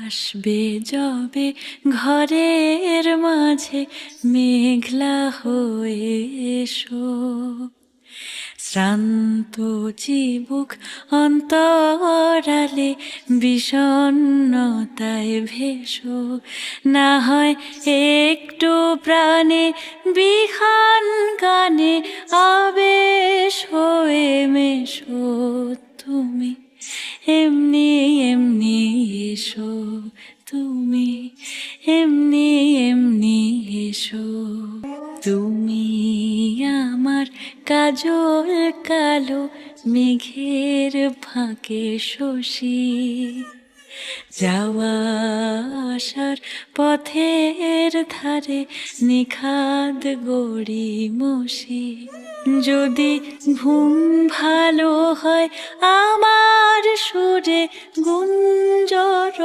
আসবে যবে ঘরের মাঝে মেঘলা হয়ে এসো, শ্রান্ত চিবুক অন্তরালে বিষণ্ণতায় ভেসো, না হয় একটু প্রাণে বিহান গানে আবেশ হয়ে মেশো, তুমি এমনি এমনি এসো, তুমি এমনি এমনি এসো। তুমি আমার কাজল কালো মেঘের ফাঁকে শশী, যাওয়া আসার পথের ধারে নিখাদ গড়িমসি। যদি ঘুম ভালো হয় আমার সুরে গুঞ্জর